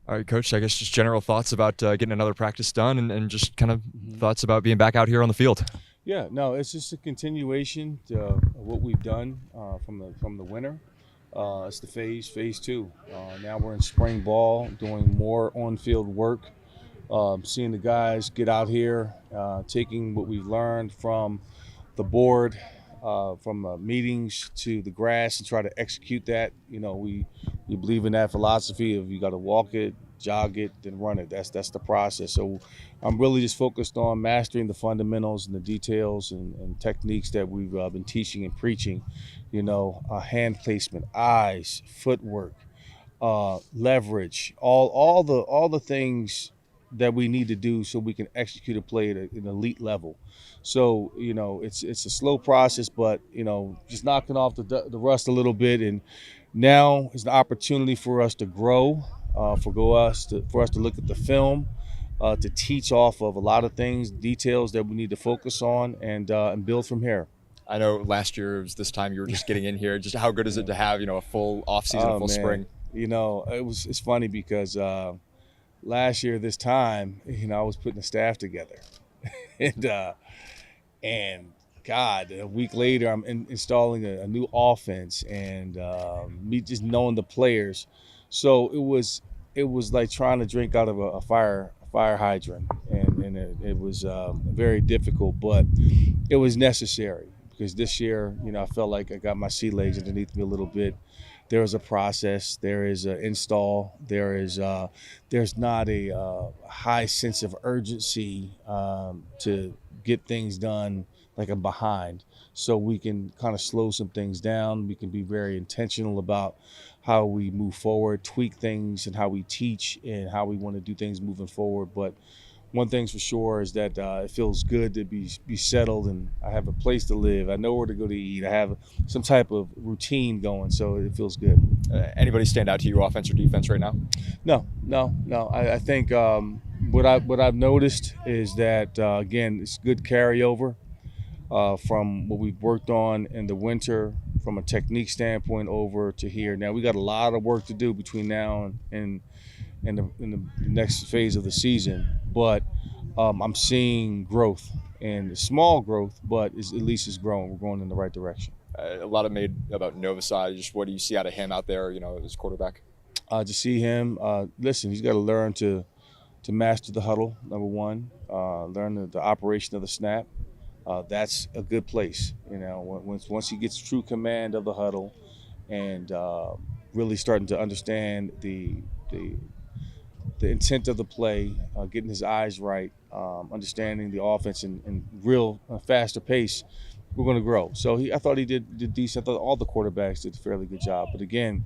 All right, Coach, I guess just general thoughts about getting another practice done and just kind of thoughts about being back out here on the field. Yeah, no, it's just a continuation of what we've done from the winter. It's the phase two. Now we're in spring ball, doing more on-field work, seeing the guys get out here, taking what we've learned from the board, from meetings to the grass, and try to execute that. We believe in that philosophy of you got to walk it, jog it, then run it. That's the process. So I'm really just focused on mastering the fundamentals and the details and techniques that we've been teaching and preaching. Hand placement, eyes, footwork, leverage, all the things that we need to do so we can execute a play at an elite level. So it's a slow process, but just knocking off the rust a little bit, and now is an opportunity for us to grow, for us to look at the film, to teach off of a lot of things, details that we need to focus on, and build from here. I know last year it was this time you were just getting in here. Just how good is it to have a full off season, a full spring? It's funny because last year this time, I was putting the staff together, and God, a week later I'm installing a new offense, and me just knowing the players, so it was like trying to drink out of a fire hydrant, and it was very difficult, but it was necessary because this year, I felt like I got my sea legs underneath me a little bit. There is a process. There is an install. There's not a high sense of urgency to get things done like I'm behind. So we can kind of slow some things down. We can be very intentional about how we move forward, tweak things, and how we teach and how we want to do things moving forward. But one thing's for sure is that it feels good to be settled, and I have a place to live. I know where to go to eat. I have some type of routine going, so it feels good. Anybody stand out to you, offense or defense, right now? No. I think what I've noticed is that again, it's good carryover from what we've worked on in the winter, from a technique standpoint, over to here. Now we got a lot of work to do between now and the next phase of the season, but I'm seeing growth, and small growth, but at least it's growing. We're going in the right direction. A lot of made about Novosad. Just what do you see out of him out there, as quarterback? To see him, listen, he's got to learn to master the huddle, number one, learn the operation of the snap. That's a good place, once he gets true command of the huddle and really starting to understand the intent of the play, getting his eyes right, understanding the offense in real faster pace, we're going to grow. So I thought he did decent. I thought all the quarterbacks did a fairly good job. But again,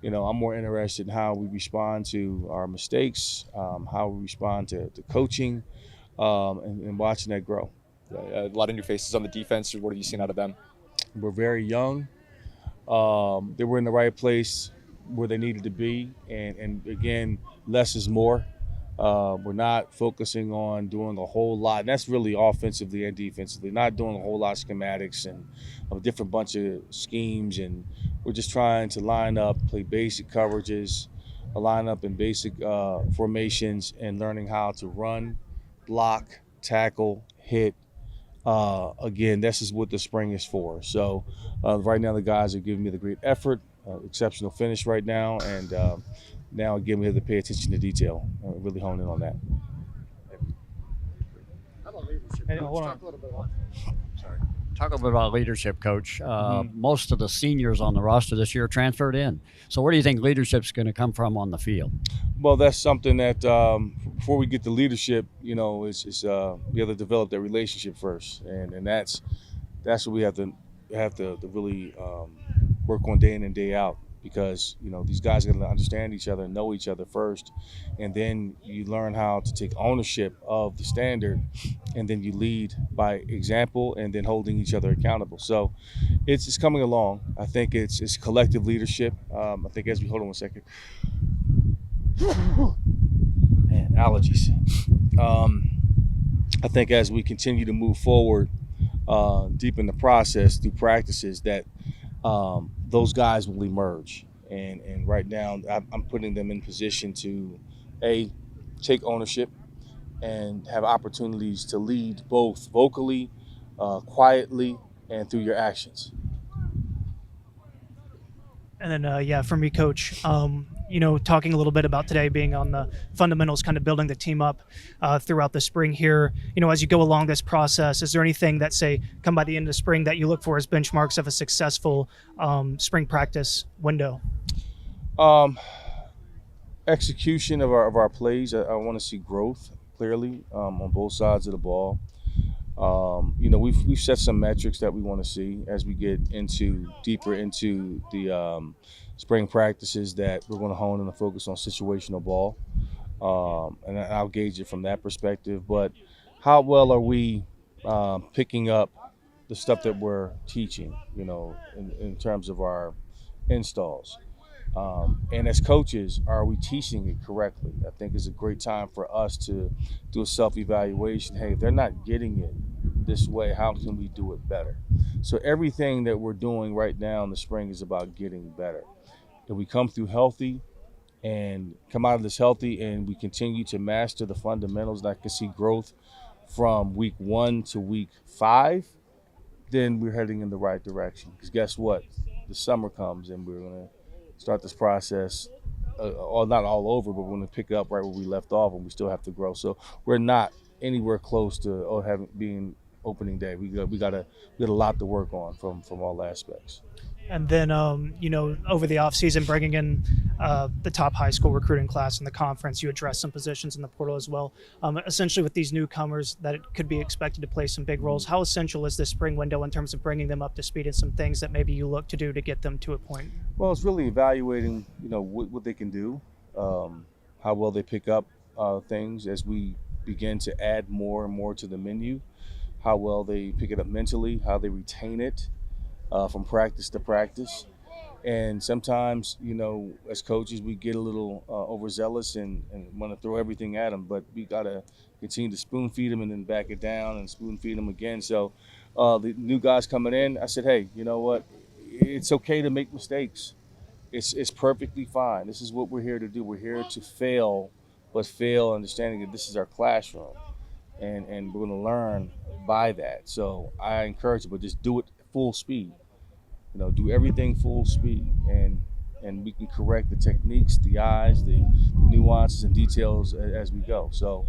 I'm more interested in how we respond to our mistakes, how we respond to coaching, and watching that grow. A lot of new faces on the defense. What have you seen out of them? We're very young. They were in the right place where they needed to be, and again, less is more. We're not focusing on doing a whole lot, and that's really offensively and defensively, not doing a whole lot of schematics and a different bunch of schemes, and we're just trying to line up, play basic coverages, line up in basic formations, and learning how to run, block, tackle, hit. Again, this is what the spring is for. So right now the guys are giving me the great effort, exceptional finish right now, and now again we have to pay attention to detail and really hone in on that. How about leadership? Talk a little bit about leadership, Coach. Most of the seniors on the roster this year transferred in. So where do you think leadership's going to come from on the field? Well, that's something that before we get to leadership, we have to develop that relationship first, and that's what we have to really work on day in and day out, because these guys are going to understand each other and know each other first, and then you learn how to take ownership of the standard, and then you lead by example and then holding each other accountable. So it's coming along. I think it's collective leadership. I think as we hold on 1 second. Man, allergies. I think as we continue to move forward deep in the process through practices, that those guys will emerge. And right now I'm putting them in position to take ownership and have opportunities to lead both vocally, quietly, and through your actions. And then, yeah, for me, Coach, talking a little bit about today being on the fundamentals, kind of building the team up throughout the spring here. As you go along this process, is there anything that, say, come by the end of spring that you look for as benchmarks of a successful spring practice window? Execution of our plays. I want to see growth clearly on both sides of the ball. We've set some metrics that we want to see as we get deeper into the spring practices that we're going to hone and focus on situational ball, and I'll gauge it from that perspective. But how well are we picking up the stuff that we're teaching? In terms of our installs. And as coaches, are we teaching it correctly? I think it's a great time for us to do a self-evaluation. Hey, if they're not getting it this way, how can we do it better? So everything that we're doing right now in the spring is about getting better. If we come through healthy and come out of this healthy and we continue to master the fundamentals, and I can see growth from week 1 to week 5, then we're heading in the right direction. Because guess what? The summer comes and we're going to start this process, not all over, but we're going to pick up right where we left off, and we still have to grow. So we're not anywhere close to being opening day. We got a lot to work on from all aspects. And then, over the offseason, bringing in the top high school recruiting class in the conference, you address some positions in the portal as well. Essentially, with these newcomers that it could be expected to play some big roles, how essential is this spring window in terms of bringing them up to speed and some things that maybe you look to do to get them to a point? Well, it's really evaluating, what they can do, how well they pick up things as we begin to add more and more to the menu, how well they pick it up mentally, how they retain it. From practice to practice. And sometimes, as coaches, we get a little overzealous and want to throw everything at them, but we got to continue to spoon feed them and then back it down and spoon feed them again. So the new guys coming in, I said, hey, you know what? It's okay to make mistakes. It's perfectly fine. This is what we're here to do. We're here to fail, but fail understanding that this is our classroom. And we're going to learn by that. So I encourage you, but just do it full speed. Do everything full speed, and we can correct the techniques, the eyes, the nuances and details as we go. So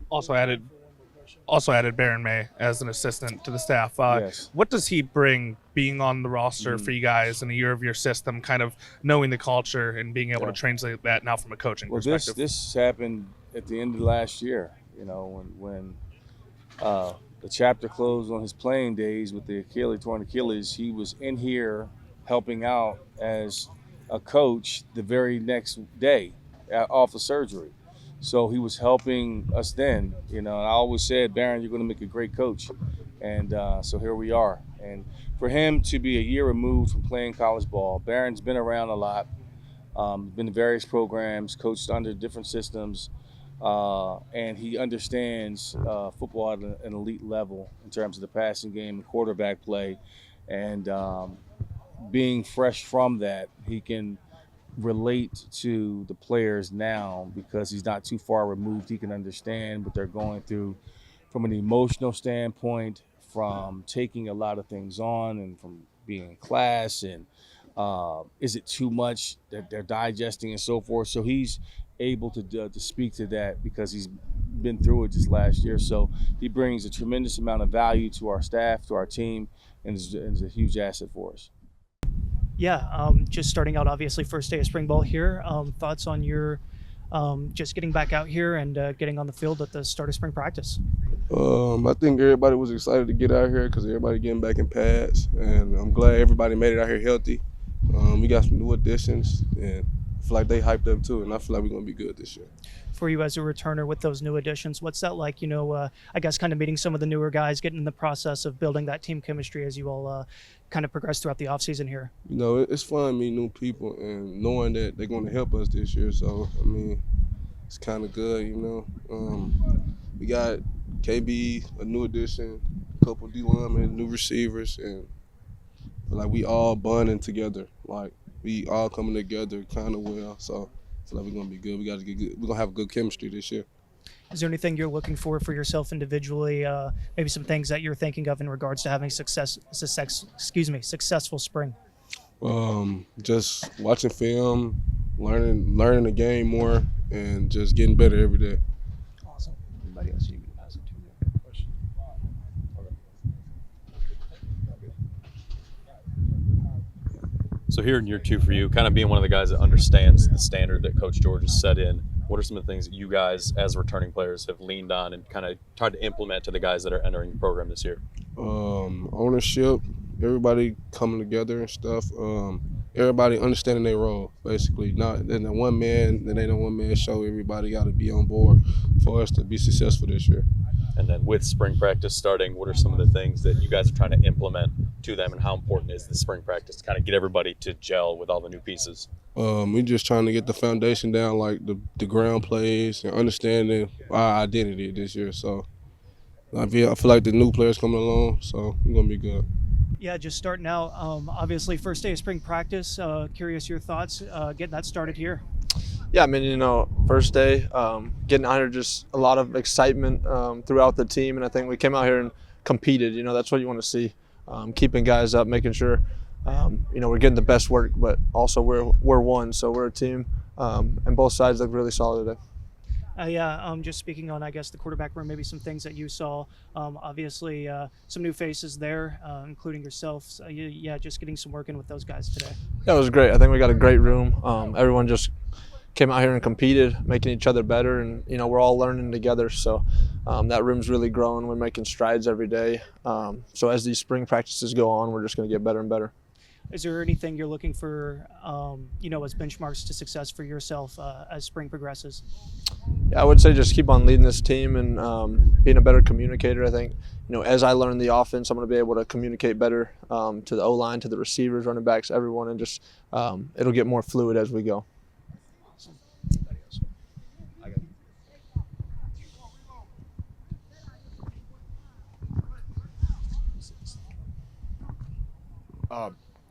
also added Baron May as an assistant to the staff. Yes. What does he bring being on the roster for you guys in a year of your system, kind of knowing the culture and being able to translate that now from a coaching perspective? This happened at the end of last year, when the chapter closed on his playing days with the torn Achilles. He was in here helping out as a coach the very next day off of surgery. So he was helping us then, and I always said, Baron, you're going to make a great coach. And so here we are. And for him to be a year removed from playing college ball, Baron's been around a lot, been in various programs, coached under different systems, and he understands football at an elite level in terms of the passing game and quarterback play. And being fresh from that, he can relate to the players now because he's not too far removed. He can understand what they're going through from an emotional standpoint, from taking a lot of things on and from being in class, and is it too much that they're digesting and so forth. So he's able to speak to that because he's been through it just last year. So he brings a tremendous amount of value to our staff, to our team, and is a huge asset for us. Yeah, just starting out, obviously, first day of spring ball here. Thoughts on your just getting back out here and getting on the field at the start of spring practice? I think everybody was excited to get out here because everybody getting back in pads, and I'm glad everybody made it out here healthy. We got some new additions, and I feel like they hyped up too, and I feel like we're going to be good this year. For you as a returner with those new additions, what's that like, I guess kind of meeting some of the newer guys, getting in the process of building that team chemistry as you all kind of progress throughout the offseason here? It's fun meeting new people and knowing that they're going to help us this year. So, it's kind of good, We got KB, a new addition, a couple of D linemen, new receivers, and like we all bonding together. Like we all coming together kind of well. So I feel like we're gonna be good. We got to get good. We're gonna have good chemistry this year. Is there anything you're looking for yourself individually? Maybe some things that you're thinking of in regards to having successful spring? Just watching film, learning the game more, and just getting better every day. Awesome. Anybody else you can pass it to? Question. So here in year 2 for you, kind of being one of the guys that understands the standard that Coach George has set in, what are some of the things that you guys as returning players have leaned on and kind of tried to implement to the guys that are entering the program this year? Ownership, everybody coming together and stuff. Everybody understanding their role, basically. Not then the one man show. Everybody got to be on board for us to be successful this year. And then with spring practice starting, what are some of the things that you guys are trying to implement to them, and how important is the spring practice to kind of get everybody to gel with all the new pieces? We're just trying to get the foundation down, like the ground plays and understanding our identity this year. So I feel like the new players coming along, so we're going to be good. Yeah, just starting out. Obviously, first day of spring practice. Curious your thoughts getting that started here. Yeah, I mean, first day, getting out here, just a lot of excitement throughout the team, and I think we came out here and competed. That's what you want to see, keeping guys up, making sure, we're getting the best work, but also we're one, so we're a team, and both sides look really solid today. Just speaking on, I guess, the quarterback room, maybe some things that you saw. Obviously, some new faces there, including yourself. So, just getting some work in with those guys today. Yeah, it was great. I think we got a great room. Everyone just came out here and competed, making each other better, and we're all learning together. So that room's really growing. We're making strides every day. So as these spring practices go on, we're just going to get better and better. Is there anything you're looking for, as benchmarks to success for yourself as spring progresses? Yeah, I would say just keep on leading this team and being a better communicator. I think, as I learn the offense, I'm going to be able to communicate better to the O-line, to the receivers, running backs, everyone, and just it'll get more fluid as we go.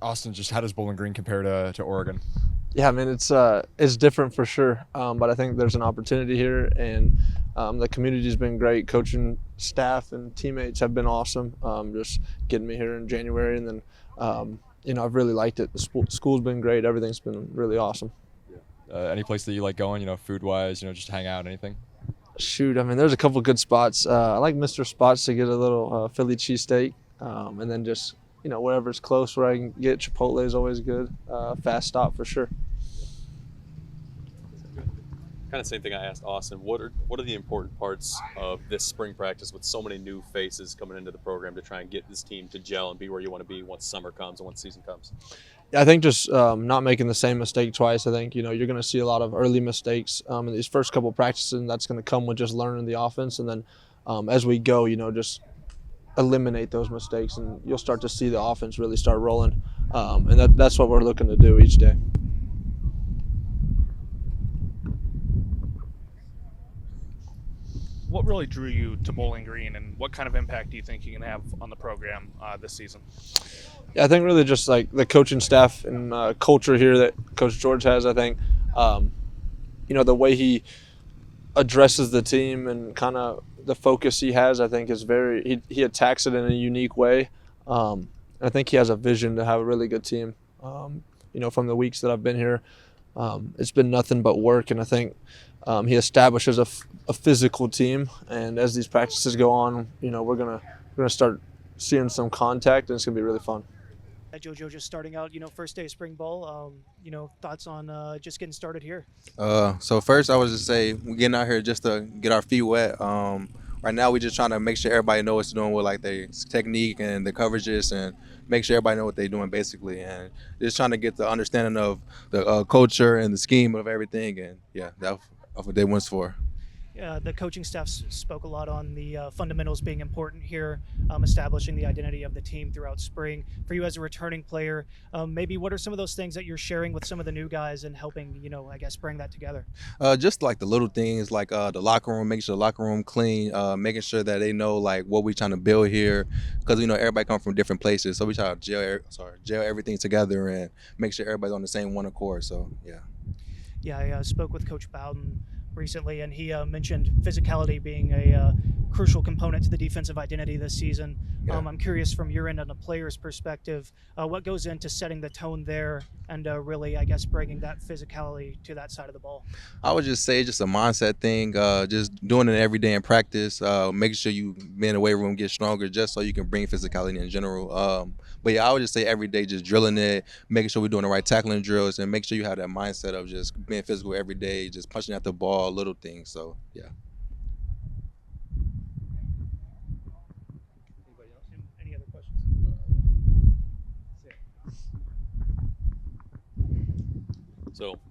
Austyn, just how does Bowling Green compare to Oregon? Yeah, I mean, it's different for sure, but I think there's an opportunity here, and the community's been great. Coaching staff and teammates have been awesome, just getting me here in January, and then, I've really liked it. The school's been great. Everything's been really awesome. Any place that you like going, food-wise, just hang out, anything? Shoot, I mean, there's a couple good spots. I like Mr. Spots to get a little Philly cheesesteak, and then just wherever's close where I can get. Chipotle is always good. Fast stop for sure. Kind of same thing I asked Austyn. What are the important parts of this spring practice with so many new faces coming into the program to try and get this team to gel and be where you want to be once summer comes and once season comes? Yeah, I think just not making the same mistake twice. I think, you're going to see a lot of early mistakes in these first couple of practices, and that's going to come with just learning the offense. And then as we go, just eliminate those mistakes, and you'll start to see the offense really start rolling. And that's what we're looking to do each day. What really drew you to Bowling Green, and what kind of impact do you think you can have on the program this season? Yeah, I think really just like the coaching staff and culture here that Coach George has. I think, the way he addresses the team and kind of the focus he has, I think is he attacks it in a unique way. I think he has a vision to have a really good team. From the weeks that I've been here, it's been nothing but work, and I think he establishes a physical team. And as these practices go on, we're gonna start seeing some contact, and it's gonna be really fun. JoJo, just starting out, first day of spring ball. Thoughts on just getting started here? So first, I would just say we're getting out here just to get our feet wet. Right now, we're just trying to make sure everybody knows what's doing with like their technique and the coverages, and make sure everybody knows what they're doing basically, and just trying to get the understanding of the culture and the scheme of everything. And yeah, that's what they went for. the coaching staff spoke a lot on the fundamentals being important here, establishing the identity of the team throughout spring. For you as a returning player, maybe what are some of those things that you're sharing with some of the new guys and helping, I guess, bring that together? Just like the little things, like the locker room, making sure the locker room clean, making sure that they know like what we're trying to build here, because everybody come from different places, so we try to gel everything together and make sure everybody's on the same one accord. So yeah. Yeah, I spoke with Coach Bowden recently, and he mentioned physicality being a crucial component to the defensive identity this season. Yeah. I'm curious from your end on a player's perspective, what goes into setting the tone there and really, I guess, bringing that physicality to that side of the ball? I would just say just a mindset thing, just doing it every day in practice, making sure you be in the weight room, get stronger, just so you can bring physicality in general. But yeah, I would just say every day just drilling it, making sure we're doing the right tackling drills, and make sure you have that mindset of just being physical every day, just punching at the ball, little things. So yeah. Anybody else? Any other questions?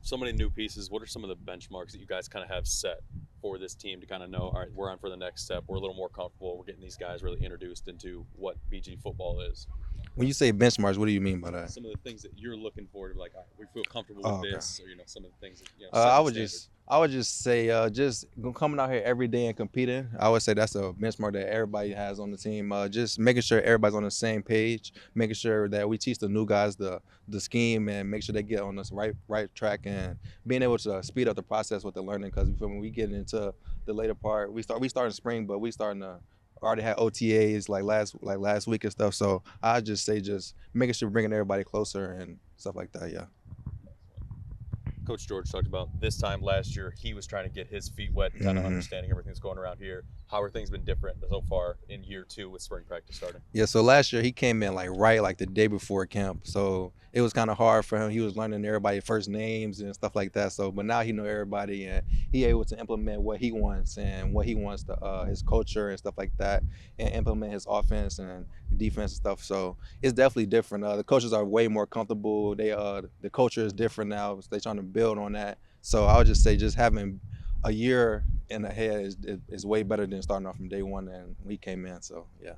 So many new pieces. What are some of the benchmarks that you guys kind of have set for this team to kind of know, all right, we're on for the next step. We're a little more comfortable. We're getting these guys really introduced into what BG football is. When you say benchmarks, what do you mean by that? Some of the things that you're looking for to like, all right, we feel comfortable with this, or some of the things that I would just say just coming out here every day and competing. I would say that's a benchmark that everybody has on the team. Just making sure everybody's on the same page, making sure that we teach the new guys the scheme and make sure they get on this right track, and being able to speed up the process with the learning. Because when we get into the later part, we start in spring, but we starting to already had OTAs like last week and stuff. So I just say just making sure we're bringing everybody closer and stuff like that. Yeah. Coach George talked about this time last year, he was trying to get his feet wet and kind of understanding everything that's going around here. How are things been different so far in year 2 with spring practice starting? Yeah, so last year he came in like the day before camp. So it was kind of hard for him. He was learning everybody's first names and stuff like that. So, but now he know everybody, and he able to implement what he wants and what he wants to his culture and stuff like that, and implement his offense and defense and stuff. So it's definitely different. The coaches are way more comfortable. The culture is different now. So they're trying to build on that. So I would just say just having a year in ahead is way better than starting off from day one and we came in. So yeah.